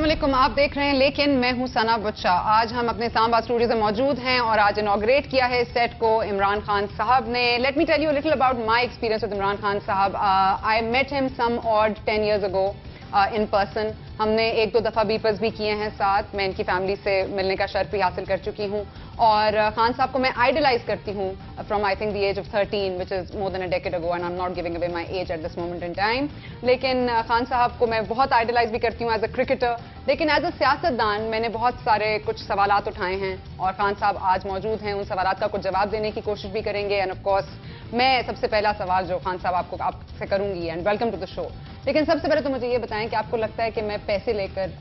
अस्सलाम वालेकुम, आप देख रहे हैं लेकिन मैं हूं सना बच्चा। आज हम अपने इस्लामाबाद स्टूडियो से मौजूद हैं और आज इनॉग्रेट किया है इस सेट को इमरान खान साहब ने। Let me tell you little about my experience with Imran Khan sahab. I met him some odd 10 years ago in person. हमने एक दो दफ़ा बीपर्स भी किए हैं साथ। मैं इनकी फैमिली से मिलने का शर्फ भी हासिल कर चुकी हूँ और खान साहब को मैं आइडलाइज करती हूँ from I think the age of 13 which is more than a decade ago and I am not giving away my age at this moment in time. लेकिन खान साहब को मैं बहुत आइडलाइज भी करती हूँ एज अ क्रिकेटर, लेकिन एज अ सियासतदान मैंने बहुत सारे कुछ सवालात उठाए हैं और खान साहब आज मौजूद हैं। उन सवालात का कुछ जवाब देने की कोशिश भी करेंगे एंड ऑफ कोर्स मैं सबसे पहला सवाल जो खान साहब आपसे करूंगी and welcome to the show. लेकिन सबसे पहले तो मुझे ये बताएं कि आपको लगता है कि मैं पैसे लेकर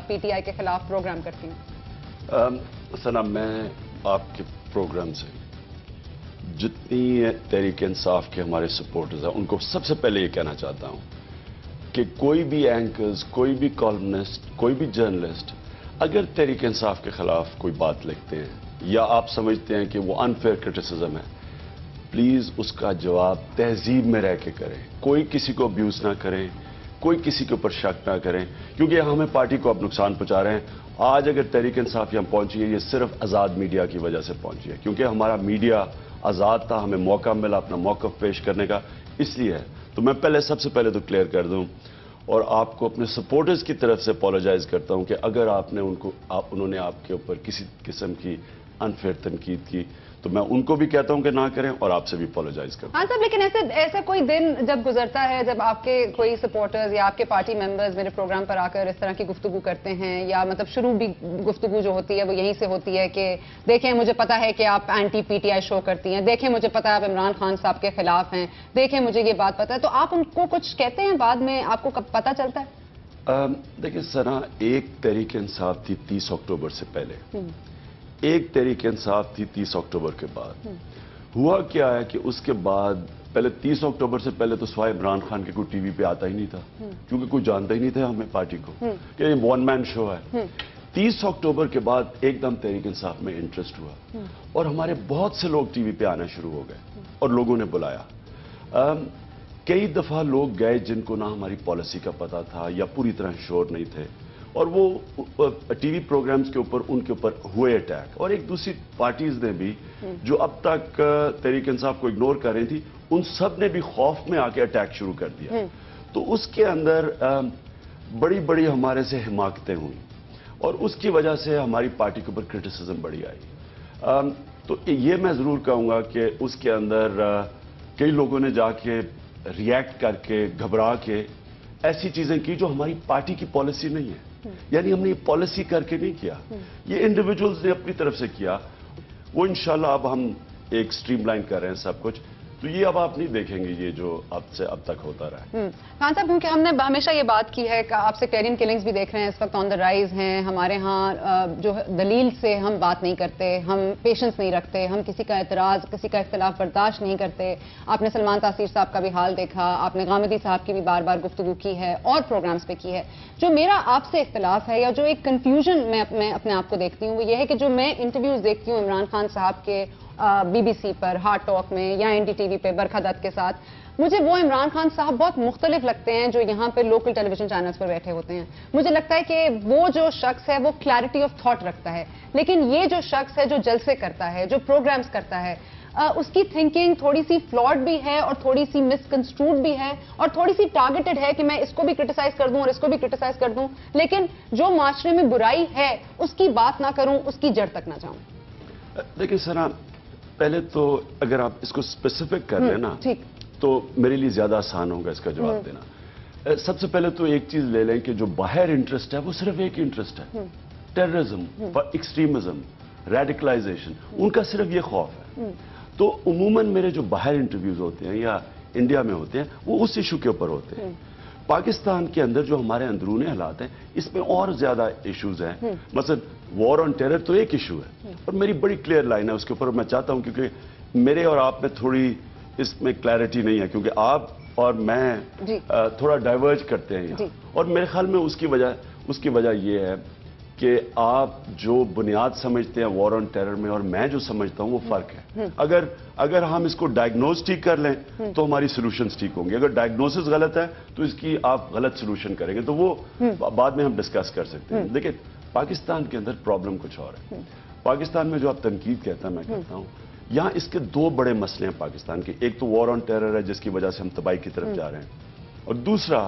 पीटीआई के खिलाफ प्रोग्राम करती हूँ? सना, मैं आपके प्रोग्राम से जितनी तहरीक इंसाफ के हमारे सपोर्टर्स हैं उनको सबसे पहले ये कहना चाहता हूँ कि कोई भी एंकर्स, कोई भी कॉलमनिस्ट, कोई भी जर्नलिस्ट अगर तहरीक इंसाफ के खिलाफ कोई बात लिखते हैं या आप समझते हैं कि वो अनफेयर क्रिटिसिज्म है, प्लीज उसका जवाब तहजीब में रह के करें। कोई किसी को अब्यूज ना करें, कोई किसी के ऊपर शक ना करें, क्योंकि हमें पार्टी को अब नुकसान पहुंचा रहे हैं। आज अगर तहरीक इंसाफ यहां पहुंची है, ये सिर्फ आज़ाद मीडिया की वजह से पहुंची है, क्योंकि हमारा मीडिया आज़ाद था, हमें मौका मिला अपना मौक़िफ़ पेश करने का, इसलिए है। तो मैं सबसे पहले तो क्लियर कर दूं और आपको अपने सपोर्टर्स की तरफ से अपोलोजाइज करता हूं कि अगर उन्होंने आपके ऊपर किसी किस्म की अनफेयर तनकीद की तो मैं उनको भी कहता हूं कि ना करें और आपसे भी अपोलोजाइज करता हूं। हाँ साहब, लेकिन ऐसा कोई दिन जब गुजरता है जब आपके कोई सपोर्टर्स या आपके पार्टी मेंबर्स मेरे प्रोग्राम पर आकर इस तरह की गुफ्तगू करते हैं, या मतलब शुरू भी गुफ्तगू जो होती है वो यहीं से होती है कि देखें मुझे पता है कि आप एंटी पीटीआई शो करती हैं, देखें मुझे पता है आप इमरान खान साहब के खिलाफ हैं, देखें मुझे ये बात पता है, तो आप उनको कुछ कहते हैं बाद में, आपको कब पता चलता है? देखिए सना, एक तहरीक इंसाफ थी 30 अक्टूबर से पहले, एक तहरीक इंसाफ थी 30 अक्टूबर के बाद। हुआ क्या है कि उसके बाद पहले 30 अक्टूबर से पहले तो स्वाय इमरान खान के कोई टीवी पे आता ही नहीं था, क्योंकि कोई जानता ही नहीं था हमें पार्टी को कि ये वन मैन शो है। 30 अक्टूबर के बाद एकदम तहरीक इंसाफ में इंटरेस्ट हुआ और हमारे बहुत से लोग टीवी पे आना शुरू हो गए और लोगों ने बुलाया। कई दफा लोग गए जिनको ना हमारी पॉलिसी का पता था या पूरी तरह श्योर नहीं थे, और वो टीवी प्रोग्राम्स के ऊपर उनके ऊपर हुए अटैक। और एक दूसरी पार्टीज ने भी जो अब तक तहरीक इंसाफ को इग्नोर कर रही थी, उन सब ने भी खौफ में आके अटैक शुरू कर दिया। तो उसके अंदर बड़ी बड़ी हमारे से हिमाकतें हुई और उसकी वजह से हमारी पार्टी के ऊपर क्रिटिसिज्म बढ़ी आई। तो ये मैं जरूर कहूंगा कि उसके अंदर कई लोगों ने जाके रिएक्ट करके, घबरा के ऐसी चीजें की जो हमारी पार्टी की पॉलिसी नहीं है। यानी हमने ये पॉलिसी करके नहीं किया, ये इंडिविजुअल्स ने अपनी तरफ से किया। वो इंशाल्लाह अब हम एक स्ट्रीमलाइन कर रहे हैं सब कुछ, तो ये अब आप नहीं देखेंगे ये जो अब तक होता रहा है। खान साहब, क्योंकि हमने हमेशा ये बात की है कि आप सेक्टेरियन किलिंग्स भी देख रहे हैं इस वक्त ऑन द राइज हैं हमारे यहाँ। जो दलील से हम बात नहीं करते, हम पेशेंस नहीं रखते, हम किसी का एतराज, किसी का इख्तलाफ बर्दाश्त नहीं करते। आपने सलमान तासीर साहब का भी हाल देखा, आपने गामिदी साहब की भी बार बार गुफ्तगू की है और प्रोग्राम्स पे की है। जो मेरा आपसे इख्तलाफ है या जो एक कन्फ्यूजन मैं अपने आप को देखती हूँ वो ये है कि जो मैं इंटरव्यूज देखती हूँ इमरान खान साहब के बीबीसी पर, हार्ड टॉक में या एनडीटीवी पे बरखा दत्त के साथ, मुझे वो इमरान खान साहब बहुत मुख्तलिफ लगते हैं जो यहाँ पे लोकल टेलीविजन चैनल्स पर बैठे होते हैं। मुझे लगता है कि वो जो शख्स है वो क्लैरिटी ऑफ थॉट रखता है, लेकिन ये जो शख्स है जो जलसे करता है, जो प्रोग्राम्स करता है, उसकी थिंकिंग थोड़ी सी फ्लॉड भी है और थोड़ी सी मिसकंस्ट्रूड भी है और थोड़ी सी टारगेटेड है कि मैं इसको भी क्रिटिसाइज कर दूं और इसको भी क्रिटिसाइज कर दूं, लेकिन जो माशरे में बुराई है उसकी बात ना करूं, उसकी जड़ तक ना जाऊं। देखिए सना, पहले तो अगर आप इसको स्पेसिफिक कर लें ना तो मेरे लिए ज्यादा आसान होगा इसका जवाब देना। सबसे पहले तो एक चीज ले लें कि जो बाहर इंटरेस्ट है वो सिर्फ एक इंटरेस्ट है, टेररिज्म, एक्सट्रीमिज्म, रेडिकलाइजेशन, उनका सिर्फ ये खौफ है। तो उमूमन मेरे जो बाहर इंटरव्यूज होते हैं या इंडिया में होते हैं वो उस इशू के ऊपर होते हैं। पाकिस्तान के अंदर जो हमारे अंदरूनी हालात हैं इसमें और ज्यादा इश्यूज हैं। मसलन वॉर ऑन टेरर तो एक इशू है और मेरी बड़ी क्लियर लाइन है उसके ऊपर। मैं चाहता हूं, क्योंकि मेरे और आप में थोड़ी इसमें क्लैरिटी नहीं है, क्योंकि आप और मैं थोड़ा डाइवर्ज करते हैं यहाँ, और मेरे ख्याल में उसकी वजह ये है کہ آپ جو بنیاد سمجھتے ہیں وار آن ٹیرر میں اور میں جو سمجھتا ہوں وہ فرق ہے. اگر ہم اس کو ڈائگنوز ٹھیک کر لیں تو ہماری سولوشنز ٹھیک ہوں گی. اگر ڈائگنوسس غلط ہے تو اس کی آپ غلط سولوشن کریں گے, تو وہ بعد میں ہم ڈسکس کر سکتے ہیں. دیکھیں پاکستان کے اندر پرابلم کچھ اور ہے. پاکستان میں جو آپ تنقید کہتا ہیں میں کہتا ہوں, یہاں اس کے دو بڑے مسئلے ہیں پاکستان کے. ایک تو وار آن ٹیرر ہے جس کی وجہ سے ہم تباہی کی طرف جا رہے ہیں, اور دوسرا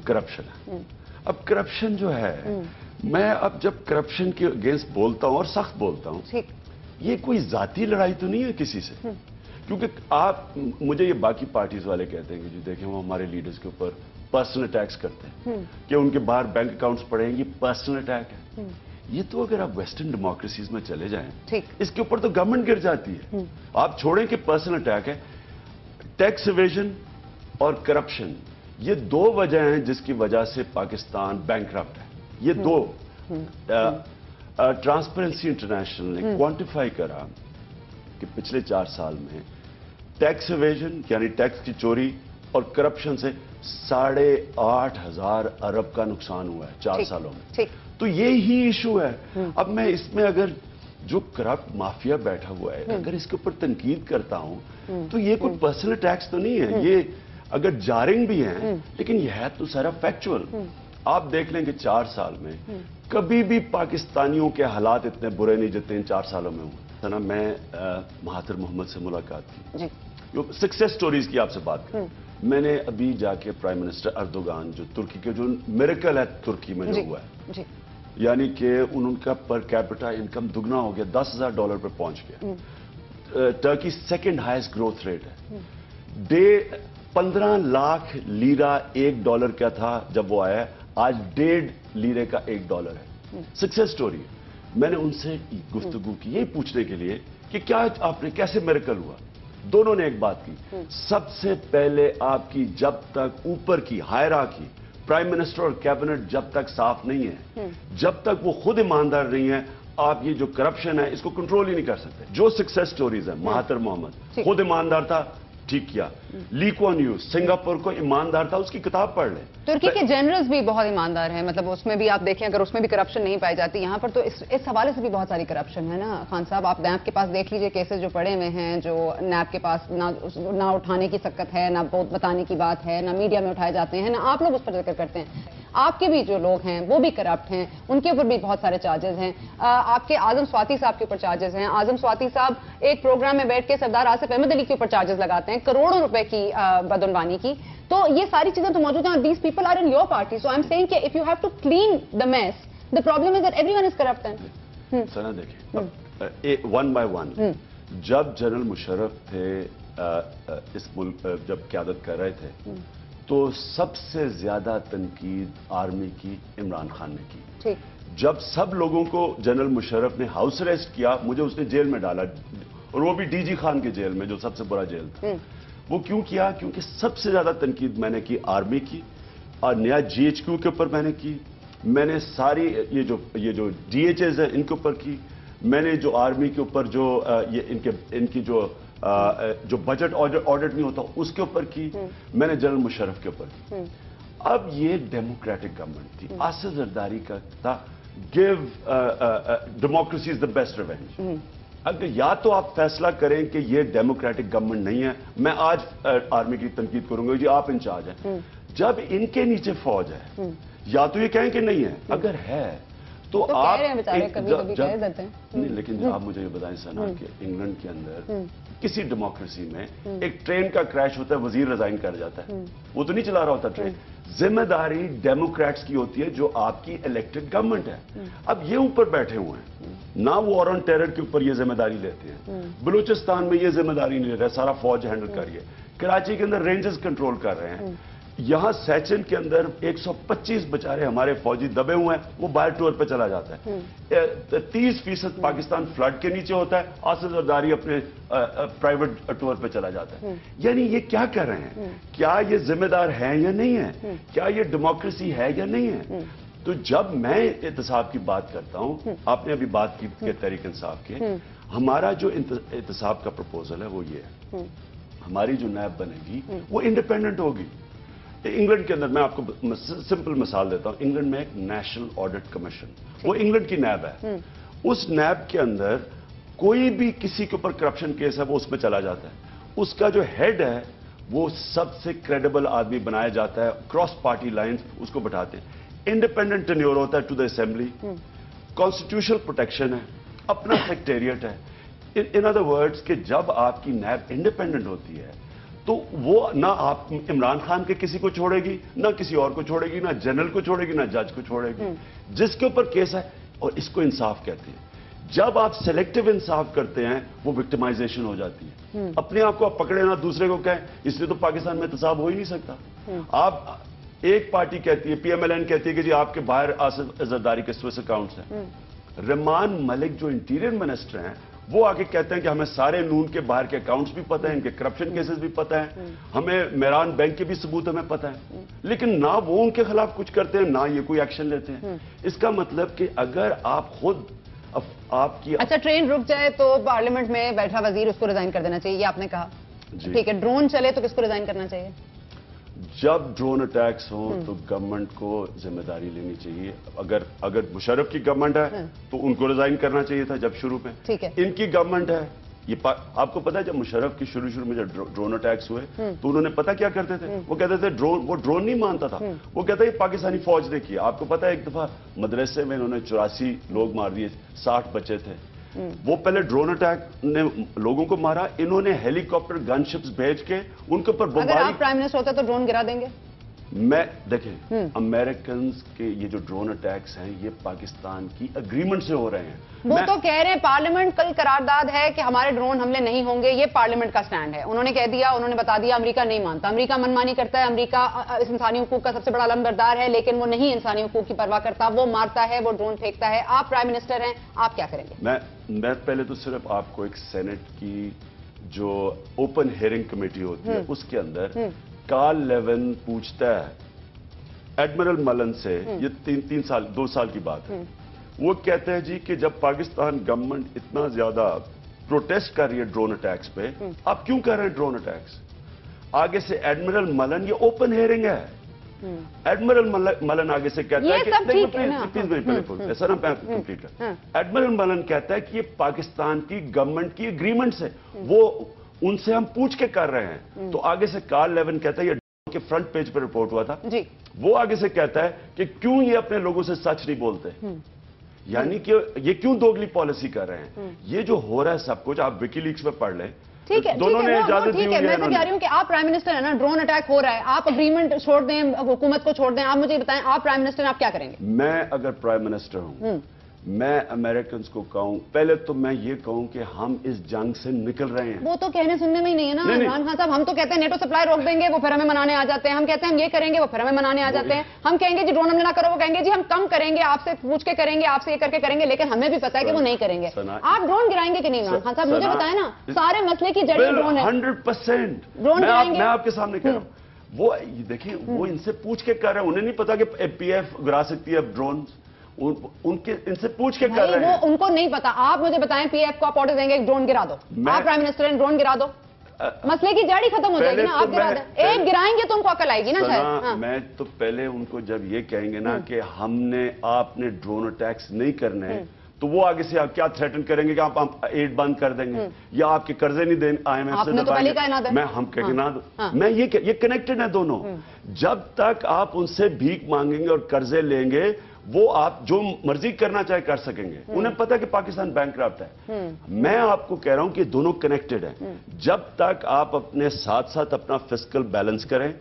کرپشن ہے. اب کرپشن جو ہے, میں اب جب کرپشن کے اگینسٹ بولتا ہوں اور سخت بولتا ہوں, یہ کوئی ذاتی لڑائی تو نہیں ہے کسی سے. کیونکہ آپ مجھے یہ باقی پارٹیز والے کہتے ہیں کہ جی دیکھیں وہ ہمارے لیڈرز کے اوپر پرسنل اٹیکس کرتے ہیں کہ ان کے باہر بینک اکاؤنٹس پڑے ہیں, یہ پرسنل اٹیک ہے. یہ تو اگر آپ ویسٹرن ڈیموکریسیز میں چلے جائیں اس کے اوپر تو گورنمنٹ گر جاتی ہے. آپ چھوڑیں کہ پرسنل اٹیک ہے. ٹیکس ایویژن اور کرپشن یہ دو وجہ ہیں جس کی وجہ سے پاکستان بینکرپٹ ہے. یہ دو ٹرانسپیرنسی انٹرنیشنل نے کوانٹیفائی کرا کہ پچھلے 4 سال میں ٹیکس ایویژن یعنی ٹیکس کی چوری اور کرپشن سے 8,500 ارب کا نقصان ہوا ہے 4 سالوں میں. تو یہی ایشو ہے. اب میں اس میں اگر جو کرپٹ مافیا بیٹھا ہوا ہے اگر اس کے اوپر تنقید کرتا ہوں تو یہ کوئی پرسنل ٹیکس تو نہیں ہے. یہ اگر جارنگ بھی ہیں لیکن یہ ہے تو سارا فیکچول. آپ دیکھ لیں کہ 4 سال میں کبھی بھی پاکستانیوں کے حالات اتنے برے نہیں جتنے ان 4 سالوں میں ہوئے. میں مہاتر محمد سے ملاقات کی, جو سکسیس سٹوریز کی آپ سے بات کروں. میں نے ابھی جا کے پرائم منسٹر اردوغان جو ترکی کے جو میریکل ہے ترکی میں جو ہوا ہے, یعنی کہ ان کا پر کیپٹا انکم دگنا ہو گیا, $10,000 پر پہنچ گیا. Turkey second highest growth rate ہے. 15 لاکھ لیرہ $1 کا تھا جب وہ آیا, آج 1.5 لیرے کا $1 ہے. Success story. میں نے ان سے گفتگو کی یہی پوچھنے کے لیے کہ کیا آپ نے کیسے میریکل ہوا. دونوں نے ایک بات کی, سب سے پہلے آپ کی جب تک اوپر کی ہائرارکی پرائم منسٹر اور کیبنٹ جب تک صاف نہیں ہے, جب تک وہ خود ایماندار نہیں ہے, آپ یہ جو کرپشن ہے اس کو کنٹرول ہی نہیں کر سکتے. جو سکسیس سٹوریز ہیں, مہاتر محمد خود ایماندار تھا, ٹھیک کیا. لی کوان یو سنگاپور کو ایماندار تھا, اس کی کتاب پڑھ لیں. ترکی کے جنرلز بھی بہت ایماندار ہیں, مطلب اس میں بھی آپ دیکھیں اگر اس میں بھی کرپشن نہیں پائی جاتی, یہاں پر تو اس حوالے سے بھی بہت ساری کرپشن ہے نا خان صاحب. آپ نیب کے پاس دیکھ لیجئے کیسز جو پڑے ہوئے ہیں, جو نیب کے پاس نہ اٹھانے کی سکت ہے, نہ بہت بتانے کی بات ہے, نہ میڈیا میں اٹھائے جاتے ہیں, نہ آپ لوگ اس پر ذکر کرتے ہیں. آپ کے بھی جو لوگ ہیں وہ بھی کرپٹ ہیں, ان کے اوپر بھی بہت سارے چارجز ہیں. آپ کے اعظم سواتی صاحب کے اوپر چارجز ہیں. اعظم سواتی صاحب ایک پروگرام میں بیٹھ کے سردار آصف احمد علی کے اوپر چارجز لگاتے ہیں, کروڑوں روپے کی بدعنوانی کی. تو یہ ساری چیزیں تو موجود ہیں. These people are in your party, so I am seeing کہ if you have to clean the mess, the problem is that everyone is corrupt. سنا دیکھیں ون بائی ون, جب جنرل مشرف تھے اس ملک جب قیادت کر رہے تھے تو سب سے زیادہ تنقید آرمی کی عمران خان نے کی. جب سب لوگوں کو جنرل مشرف نے ہاؤس اریسٹ کیا, مجھے اس نے جیل میں ڈالا, اور وہ بھی ڈی جی خان کے جیل میں جو سب سے بڑا جیل تھا. وہ کیوں کیا؟ کیونکہ سب سے زیادہ تنقید میں نے کی آرمی کی, اور نیا GHQ کے اوپر میں نے کی, میں نے ساری یہ جو DHS ہے ان کے اوپر کی, میں نے جو آرمی کے اوپر جو یہ ان کی جو بجٹ آڈٹ نہیں ہوتا اس کے اوپر کی, میں نے جنرل مشرف کے اوپر کی. اب یہ ڈیموکریٹک گورنمنٹ تھی, آصف زرداری کا تھا give democracy is the best revenge. اگر یا تو آپ فیصلہ کریں کہ یہ ڈیموکریٹک گورنمنٹ نہیں ہے, میں آج آرمی کی تنقید کروں گا جی آپ انچارج ہیں, جب ان کے نیچے فوج ہے یا تو یہ کہیں کہ نہیں ہے, اگر ہے تو آپ نہیں. لیکن آپ مجھے یہ بتائیں سنا کہ انگلینڈ کے اندر کسی ڈیموکریسی میں ایک ٹرین کا کریش ہوتا ہے, وزیر ریزائن کر جاتا ہے, وہ تو نہیں چلا رہا ہوتا ٹرین. ذمہ داری ڈیموکریٹس کی ہوتی ہے جو آپ کی الیکٹڈ گورنمنٹ ہے. اب یہ اوپر بیٹھے ہوئے ہیں, نہ وار آن ٹیرر کے اوپر یہ ذمہ داری لیتے ہیں, بلوچستان میں یہ ذمہ داری نہیں لے رہے, سارا فوج ہینڈل کریے, کراچی کے اندر رینجز کنٹرول کر رہے ہیں, یہاں سیچن کے اندر 125 بچارے ہمارے فوجی دبے ہوئے ہیں, وہ باہر ٹور پہ چلا جاتا ہے. 30% پاکستان فلڈ کے نیچے ہوتا ہے, آصف زرداری اپنے پرائیویٹ ٹور پہ چلا جاتا ہے. یعنی یہ کیا کر رہے ہیں؟ کیا یہ ذمہ دار ہیں یا نہیں ہے؟ کیا یہ ڈیموکریسی ہے یا نہیں ہے؟ تو جب میں احتساب کی بات کرتا ہوں, آپ نے ابھی بات کی کہ تحریک انصاف کے, ہمارا جو احتساب کا پروپوزل ہے وہ یہ ہے, ہماری جو نیب بنے گی وہ انڈیپینڈنٹ ہوگی. इंग्लैंड के अंदर मैं आपको सिंपल मिसाल देता हूं, इंग्लैंड में एक नेशनल ऑडिट कमीशन, वो इंग्लैंड की नैब है। उस नैब के अंदर कोई भी किसी के ऊपर करप्शन केस है वो उसमें चला जाता है। उसका जो हेड है वो सबसे क्रेडिबल आदमी बनाया जाता है, क्रॉस पार्टी लाइंस उसको बैठाते हैं, इंडिपेंडेंट टेन्योर होता है to the assembly, constitutional protection है, अपना सेक्रेटेरिएट है। इन अदर वर्ड्स कि जब आपकी नैब इंडिपेंडेंट होती है तो वो ना आप इमरान खान के किसी को छोड़ेगी, ना किसी और को छोड़ेगी, ना जनरल को छोड़ेगी, ना जज को छोड़ेगी। जिसके ऊपर केस है, और इसको इंसाफ कहते हैं। जब आप सेलेक्टिव इंसाफ करते हैं वो विक्टिमाइजेशन हो जाती है। अपने आप को आप पकड़े ना दूसरे को कहें, इसलिए तो पाकिस्तान में एहतसाब हो ही नहीं सकता। आप एक पार्टी कहती है, पीएमएलएन कहती है कि जी आपके बाहर आसिफ जरदारी के स्विस अकाउंट्स हैं। रहमान मलिक जो इंटीरियर मिनिस्टर हैं वो आके कहते हैं कि हमें सारे नून के बाहर के अकाउंट्स भी पता है, इनके करप्शन केसेस भी पता है, हमें मेरान बैंक के भी सबूत हमें पता है, लेकिन ना वो उनके खिलाफ कुछ करते हैं, ना ये कोई एक्शन लेते हैं। इसका मतलब कि अगर आप खुद आपकी अच्छा ट्रेन रुक जाए तो पार्लियामेंट में बैठा वजीर उसको रिजाइन कर देना चाहिए, ये आपने कहा, ठीक है। ड्रोन चले तो किसको रिजाइन करना चाहिए? जब ड्रोन अटैक्स हो तो गवर्नमेंट को जिम्मेदारी लेनी चाहिए। अगर मुशर्रफ की गवर्नमेंट है तो उनको रिजाइन करना चाहिए था जब शुरू में। ठीक है। इनकी गवर्नमेंट है, ये आपको पता है जब मुशर्रफ की शुरू में जब ड्रोन अटैक्स हुए तो उन्होंने पता क्या करते थे? वो कहते थे वो ड्रोन नहीं मानता था, वो कहता है पाकिस्तानी फौज ने किया। आपको पता है एक दफा मदरसे में इन्होंने 84 लोग मार दिए, 60 बचे थे। वो पहले ड्रोन अटैक ने लोगों को मारा, इन्होंने हेलीकॉप्टर गनशिप्स भेज के उनके ऊपर बमबारी। अगर आप प्राइम मिनिस्टर होते तो ड्रोन गिरा देंगे? मैं देखें, अमेरिकन के ये जो ड्रोन अटैक्स हैं ये पाकिस्तान की एग्रीमेंट से हो रहे हैं। वो तो कह रहे हैं पार्लियामेंट कल करारदाद है कि हमारे ड्रोन हमले नहीं होंगे, ये पार्लियामेंट का स्टैंड है। उन्होंने कह दिया, उन्होंने बता दिया अमेरिका नहीं मानता, अमेरिका मनमानी करता है, अमेरिका इंसानी हुकूक का सबसे बड़ा अलमबरदार है, लेकिन वो नहीं इंसानी हुकूक की परवाह करता, वो मारता है, वो ड्रोन फेंकता है। आप प्राइम मिनिस्टर हैं, आप क्या करेंगे? मैं पहले तो सिर्फ आपको एक सेनेट की जो ओपन हियरिंग कमेटी होती है उसके अंदर कार्ल लेविन पूछता है एडमिरल मलन से, ये 2 साल की बात है, वो कहते हैं जी कि जब पाकिस्तान गवर्नमेंट इतना ज्यादा प्रोटेस्ट कर रही है ड्रोन अटैक्स पे, आप क्यों कर रहे हैं ड्रोन अटैक्स? आगे से एडमिरल मलन, ये ओपन हियरिंग है, एडमिरल मलन आगे से कहता है कि प्लीज ऐसा ना कंप्लीट कर। एडमिरल मलन कहता है कि ये पाकिस्तान की गवर्नमेंट की एग्रीमेंट से, वो उनसे हम पूछ के कर रहे हैं। तो आगे से कार्ल लेविन कहता है, ये के फ्रंट पेज पर रिपोर्ट हुआ था जी, वो आगे से कहता है कि क्यों ये अपने लोगों से सच नहीं बोलते, यानी कि ये क्यों दोगली पॉलिसी कर रहे हैं। ये जो हो रहा है सब कुछ आप विकीलीक्स में पढ़ लें। ठीक है, दोनों ने इजाजत दी है। मैं तो कह रही हूं कि आप प्राइम मिनिस्टर है ना, ड्रोन अटैक हो रहा है, आप अग्रीमेंट छोड़ दें, हुकूमत को छोड़ दें, आप मुझे बताएं, आप प्राइम मिनिस्टर आप क्या करेंगे? मैं अगर प्राइम मिनिस्टर हूं, मैं अमेरिकन को कहूं, पहले तो मैं ये कहूं कि हम इस जंग से निकल रहे हैं। वो तो कहने सुनने में ही नहीं है ना इमरान खान साहब। हम तो कहते हैं नेटो सप्लाई रोक देंगे, वो फिर हमें मनाने आ जाते हैं। हम कहते हैं हम ये करेंगे, वो फिर हमें मनाने आ जाते हैं। हम कहेंगे जी ड्रोन हमले ना करो, वो कहेंगे जी हम कम करेंगे, आपसे पूछ के करेंगे, आपसे ये करके करेंगे, लेकिन हमें भी पता है कि वो नहीं करेंगे। आप ड्रोन गिराएंगे कि नहीं इमरान खान साहब? मुझे बताएं ना, सारे मसले की जड़ ड्रोन है। 100% ड्रोन गिराएंगे। मैं आपके सामने कह रहा हूं, वो देखिए वो इनसे पूछ के कर रहे हैं, उन्हें नहीं पता कि पीएफ गिरा सकती है ड्रोन, उनके इनसे पूछ के कर रहे हैं। उनको नहीं पता। आप मुझे बताएं, पीएफ को आप ऑर्डर देंगे ड्रोन गिरा दो, आप प्राइम मिनिस्टर हैं, ड्रोन गिरा दो, मसले की जड़ ही खत्म हो जाएगी ना। आप गिरा दें, एक गिराएंगे तो उनको अकल आएगी ना शायद। मैं तो पहले उनको जब ये कहेंगे ना कि आपने ड्रोन अटैक्स नहीं करने, तो वो आगे से आप क्या थ्रेटन करेंगे कि आप एड बंद कर देंगे या आपके कर्जे नहीं देंगे IMF से दबाएंगे। मैं हम कहेंगे ना दो, मैं ये कनेक्टेड है दोनों। जब तक आप उनसे भीख मांगेंगे और कर्जे लेंगे, वो आप जो मर्जी करना चाहे कर सकेंगे। उन्हें पता है कि पाकिस्तान बैंकक्रप्ट है। मैं आपको कह रहा हूं कि दोनों कनेक्टेड हैं। जब तक आप अपने साथ साथ अपना फिस्कल बैलेंस करें,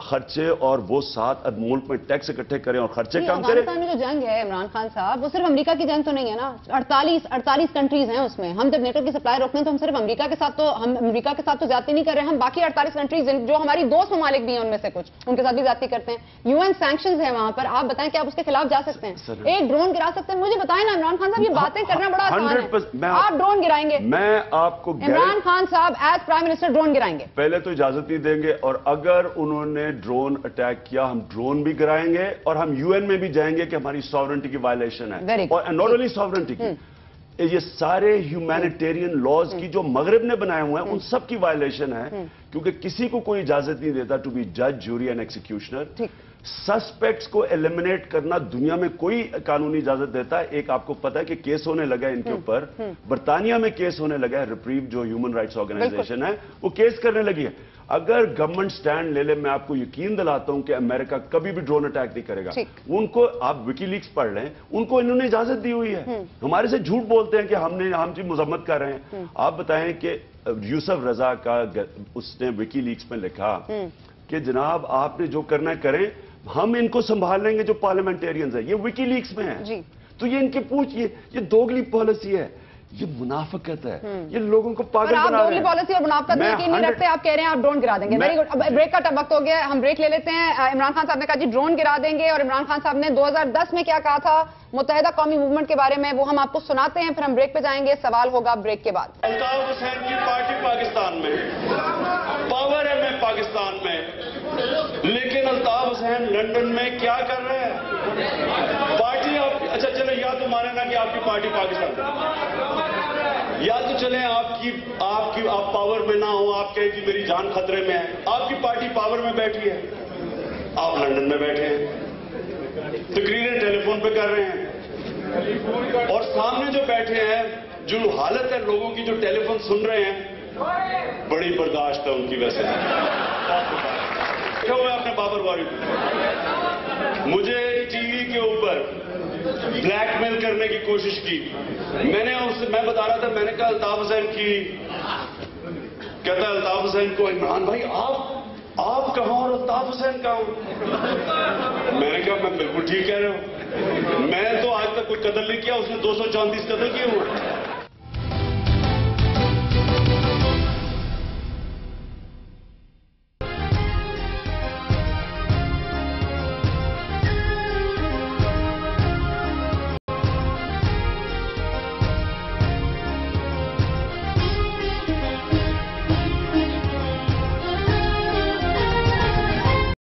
खर्चे और वो साथ मुल्क में टैक्स इकट्ठे करें और खर्चे कम करें। अफगानिस्तान में जो जंग है इमरान खान साहब, वो सिर्फ अमेरिका की जंग तो नहीं है ना। 48 कंट्रीज हैं उसमें। हम जब नेटो की सप्लाई रोकते हैं तो हम सिर्फ अमेरिका के साथ तो ज्यादती नहीं कर रहे हैं। हम बाकी 48 कंट्रीज जो हमारी दोस्त ममालिक भी हैं उनमें से कुछ, उनके साथ भी ज्यादती करते हैं। यूएन सैंक्शंस है वहां पर। आप बताएं कि आप उसके खिलाफ जा सकते हैं, एक ड्रोन गिरा सकते हैं? मुझे बताएं ना इमरान खान साहब, ये बातें करना बड़ा आसान है। आप ड्रोन गिराएंगे? मैं आपको इमरान खान साहब एज प्राइम मिनिस्टर ड्रोन गिराएंगे? पहले तो इजाजत नहीं देंगे, और अगर उन्होंने ड्रोन अटैक किया, हम ड्रोन भी गिराएंगे और हम यूएन में भी जाएंगे कि हमारी सॉवरेंटी की वायलेशन है। और नॉट ओनली सॉवरेंटी की, یہ سارے ہیومینیٹیرین لاز کی جو مغرب نے بنائے ہوئے ہیں ان سب کی وائلیشن ہے، کیونکہ کسی کو کوئی اجازت نہیں دیتا ٹو بی جج، جوری اینڈ ایکسیکیوشنر. سسپیکٹس کو ایلیمنیٹ کرنا دنیا میں کوئی قانونی اجازت دیتا ہے. ایک آپ کو پتا ہے کہ کیس ہونے لگا ہے ان کے اوپر، برطانیہ میں کیس ہونے لگا ہے، ریپریو جو ہیومن رائٹس آرگنائزیشن ہے وہ کیس کرنے لگی ہے. اگر گورنمنٹ سٹینڈ لے لے، میں آپ کو یقین دلاتا ہوں کہ امریکہ کبھی بھی ڈرون اٹیک نہیں کرے گا. ان کو آپ وکی لیکس پڑھ لیں، ان کو انہوں نے اجازت دی ہوئی ہے. ہمارے سے جھوٹ بولتے ہیں کہ ہم جی مذمت کر رہے ہیں. آپ بتائیں کہ یوسف رضا کا اس نے وکی لیکس میں لکھا کہ جناب آپ نے جو کرنا ہے کریں، ہم ان کو سنبھال لیں گے جو پارلیمنٹیرینز ہیں. یہ وکی لیکس میں ہیں. تو یہ ان کے یہ دوگلی پالیسی ہے، یہ منافقت ہے، یہ لوگوں کو پاگل بنا رہے ہیں. آپ دوگلی پالیسی اور منافقت میں یقین نہیں رکھتے. آپ کہہ رہے ہیں آپ ڈرون گرا دیں گے. Very good. اب بریک کا وقت ہو گیا ہے، ہم بریک لے لیتے ہیں. عمران خان صاحب نے کہا جی ڈرون گرا دیں گے، اور عمران خان صاحب نے 2010 میں کیا کہا تھا متحدہ قومی موومنٹ کے بارے میں، وہ ہم آپ کو سناتے ہیں، پھر ہم بریک پہ جائیں گے. سوال ہوگا بریک کے بعد. الطاف حسین کی پارٹی پاکستان میں پاور ہے، میں پاکستان میں، لیکن الطاف حسین لندن میں کیا کر رہے ہیں؟ پارٹی آپ اچھا چلے، یا تو مانے نا کہ آپ کی پارٹی پاکستان میں، یا تو چلیں آپ پاور میں نہ ہو، آپ کہیں کہ میری جان خطرے میں ہے. آپ کی پارٹی پاور میں بیٹھی ہے، آپ لندن میں بیٹھے ہیں، تقریریں ٹیلی فون پہ کر رہے ہیں، اور سامنے جو بیٹھے ہیں، جو حالت ہے لوگوں کی جو ٹیلی فون سن رہے ہیں، بڑی برداشت ہے ان کی. ویسے کیا ہوا اپنے بابر واری کو مجھے ٹی وی کے اوپر بلیک میل کرنے کی کوشش کی. میں بتا رہا تھا، میں نے کہا الطاف حسین کی، کہتا ہے الطاف حسین کو عمران بھائی آپ کہاں اور الطاف حسین کہاں؟ میں نے کہا میں بالکل ٹھیک کہہ رہے ہوں، میں تو آج تک کوئی قتل نہیں کیا، اس نے 234 قتل کیے ہوئے.